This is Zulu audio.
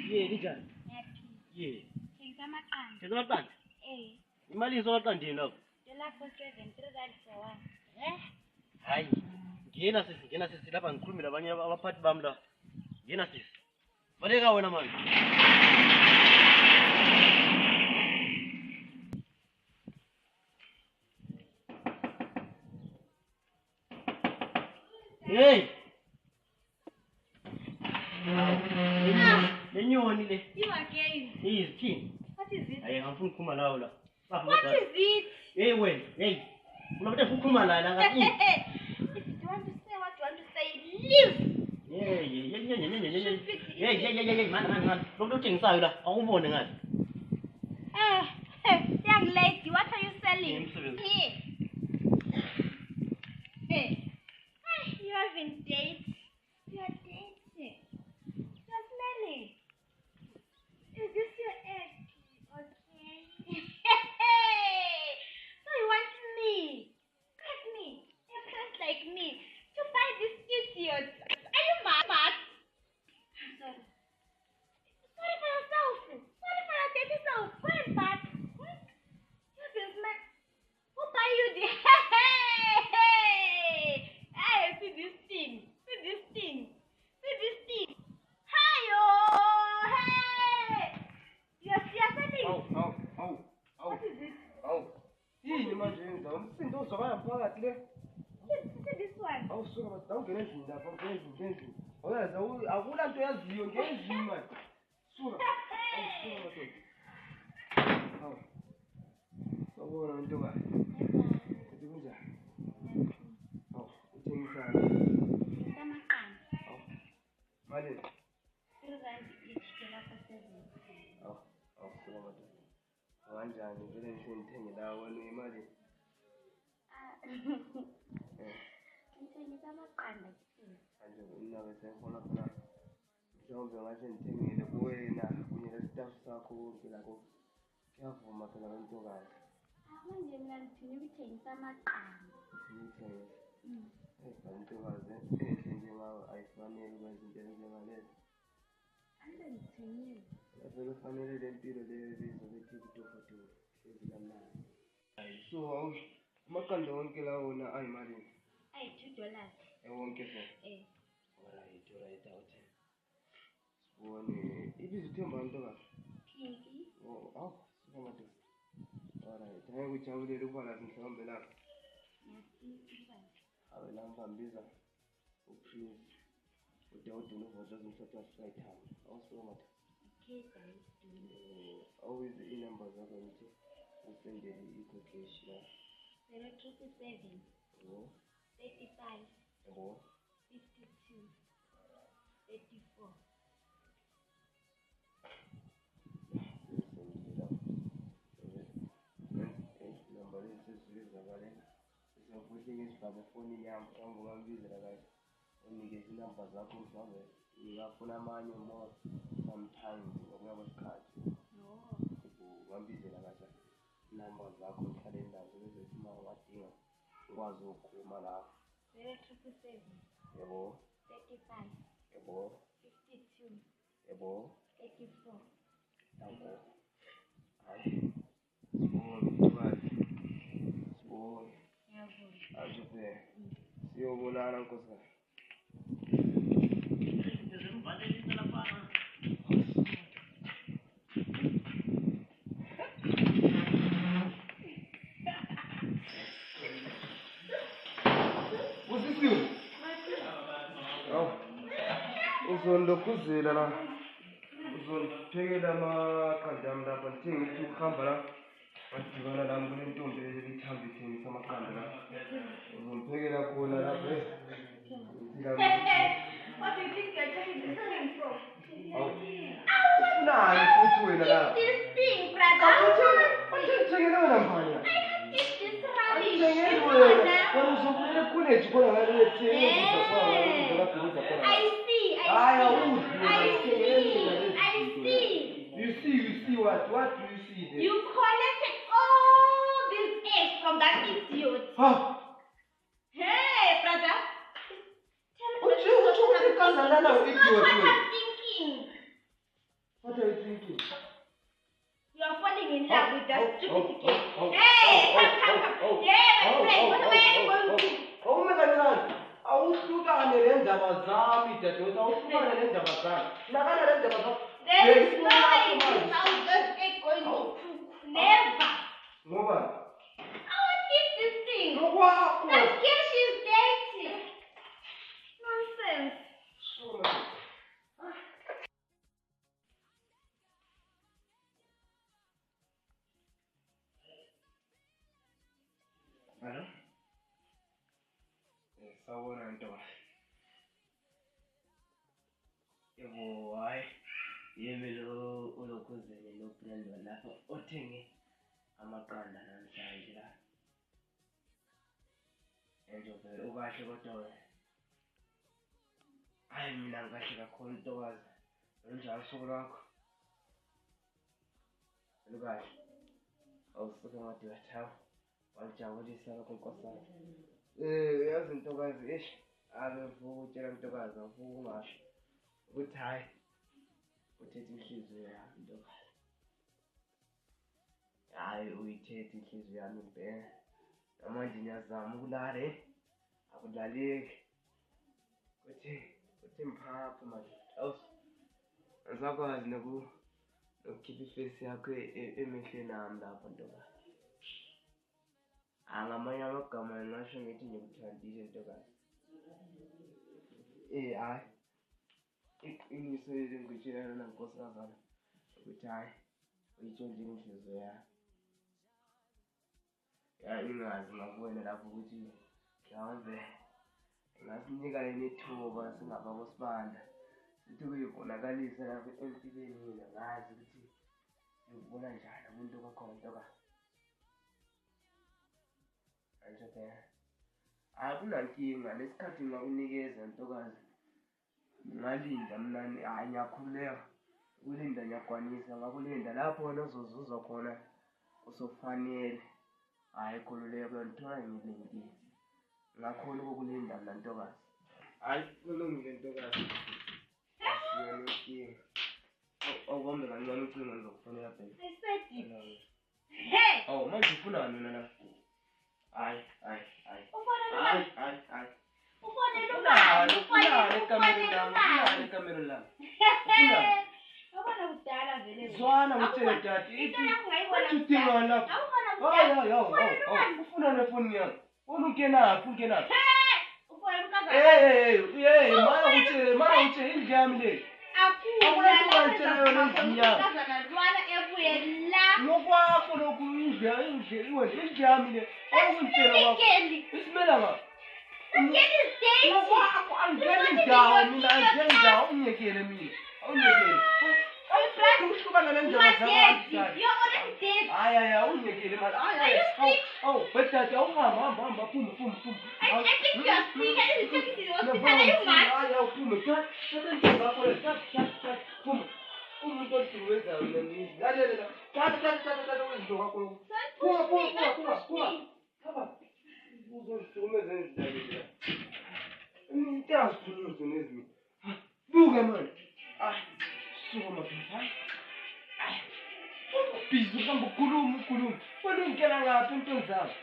Yeah, Lijan. Yeah. Amaqanda. Imali izowaqandini lapho. Hayi. Ngena sisi lapha ngikhulumile abanye abaphathi bami la. Ngena sisi. Baleka wena manje. Hey. Lenyoni le. You again. Izithini? What is it? Hayi ngifuna ukukhuluma lawo la. What is it? Hey wena, hey. Unabade ukukhuluma la la ngathi. If you want to say what you want to say, leave. Yeah, man. Lo muntu uthengisayo la, awubone ngathi. Young lady, what are you selling? Here. You haven't dated. You are dating. You are smelling. Is this your egg? Okay. So you want me? Like me? A prince like me? To buy this idiot? Are you mad? Sorry. Sorry for yourself. Sorry for your dirty self. Go and back. You can smell. Who buy you the? Hey, see this thing. See this thing. See this thing. Hey, oh, hey. You're selling. What is this? Yini manje yenza umsindo ozwakala phakathi le. See this one. Awusuka manje awungena endlini lapha ngenzini. Oyaza akula nto yaziyo ngenzini manje. Suka. Awusuka manje. Sawubona ntokazi. Kuthi kunjani? Uthengisana. Amaqanda. Mali. 3 rand each lapha 7. Awusuka manje. Kanjani vele ngithenge la wena imali. Ngithengisa amaqanda kuphela. Manje unabe sengifuna khona. Mhlawumbe ngathi ngithengile kuwena kunye nesitaff sakho konke lakho. Kuyavuma phela ntokazi. Manje mina ngithini ukuthengisa amaqanda. Ngithenge. Ntokazi nje ngawe ayifanele ukwenza into enjengalezi. Ande ngithengile. Vele kufanele le mpilo leyo izobethi kutofatu ezikamnandi. Hayi so amaqanda wonke la wona ayimali. Ayi $2. Wonke so. Alright, awuthi. Sibone ibizo uthemba ntokazi. Pinky. Suka manje. Alright, hayi ujabulela ukuba la mhlawumbe lapha. Awe la ngibambiza uPrince. Udawudini uvoza zomhlotha sayithanda. Awusuka manje. Always i-number zakho nje usendele i-cash la 037 35 52 34. Number isizizakale sizokuthi ngisibaba phone yami angibambizela kahle unikeze inamba zakho mhlawumbe uyafuna amanye more sometimes ngokuya kwesikhathi ubambizela kahle inamba zakho uhlale ndawo bese uma wadinga ukwazi ukukhuluma lapho 037 yebo 35 yebo 52 yebo 34. danko hayi sibone ajube siyobonana nkosana uzondokuzela la uzondiphekela amaqanda ami lapha ndithe ngithi ukuhamba la wadibana lami kunentombi elithamba ithengisa amaqanda la uzondiphekela khona lapha What do you think you're taking this thing from? nani futhi wena la This thing, brother. uthengele wena mphanya It's this rubbish. uthengele wena uzofuna college khona ngale yethenge I see. You see what do you see there? You collected all these eggs from that idiot. Huh? Hey, brother. thinking. What are you thinking? You are falling in love with that stupid kid. Hey, come. Yeah, my friend, what am I going to do? There is no way this house just ain't going to cook. Never. I won't keep this thing. That girl, she's dirty. Nonsense. Hello? Sawona nto. Yebo hayi. Yemelo ulokuzele lo brand lapha othenge amaqanda namhlanje la. Enjobe ukahle kodwa hayi mina ngikahle kakhulu ntokazi. Unjani usuku lwakho? Lukahle. Awusuke ngade wathawa. Wajabulisa lokho nkosana. Yazi ntokazi abevuka utshela ntokazi avuka ungasho. Uthi hayi. Uthethe inhliziyo yami ntokazi. Hayi uyithethe inhliziyo yami impela. Manje ngiyazama ukulala akulaleki. Uthi mphaphe manje. Awusakwazi nokukhipha iface yakho emehlweni ami lapho ntokazi. Ngamanye amagama ngingasho ngithi ngikuthandile ntokazi. Hayi. Iqiniso engikutshelana nankosazana ukuthi hayi uyitshonje inhliziyo yami. Ingazi ngakuwena lapho ukuthi mhlawumbe ngasinika yini ithuba singaba kusibanda sithi kuyibonakalisa lapho empilweni mina ngazi ukuthi ngibona njani umuntu kakhona ntokazi. Anjeke akunankinga lesikhathi ngakunikeza ntokazi. Ngalinda mnani hayi ngiyakhuleka. Ukulinda ngiyakwanisa ngakulinda lapho wena uzozuzwa khona usofanele. Hayi khululeka ngithola ngilindile. Ngakhona ukukulinda mina ntokazi. Hayi kulungile ntokazi. Asiyenkinga. Awuhambe kancane ucinga ngizokufonela baby. I said it. Hey! Manje ufuna mina la. Hayi. Zwana ngitshele tati uthinga lapha. Ufuna nefoni yami. Ungenaphi? Mara ngitshele indlu yami le. Nokwakho lokhu indlu yami le. Awungitshela isimela nga. Nokwakho angeni ndawo mina angeni ndawo ungiyekele mina. Ungiyekele. Uhlukana nendaba zabantu. Hayi ungiyekele mali. But that hamba phuma. I think you are sick. I need to take you to the hospital. Are you mad? Phuma. Umuntu osebenza mina lalela. Thatha wezinto wakho. Phuma. Hamba. Uzosihlumeza endlini. Ngiyazithula izinto nezimi. Buka manje. Suka manje. Bizu hamba ukhuluma. Wena ungena ngaphi intonzana?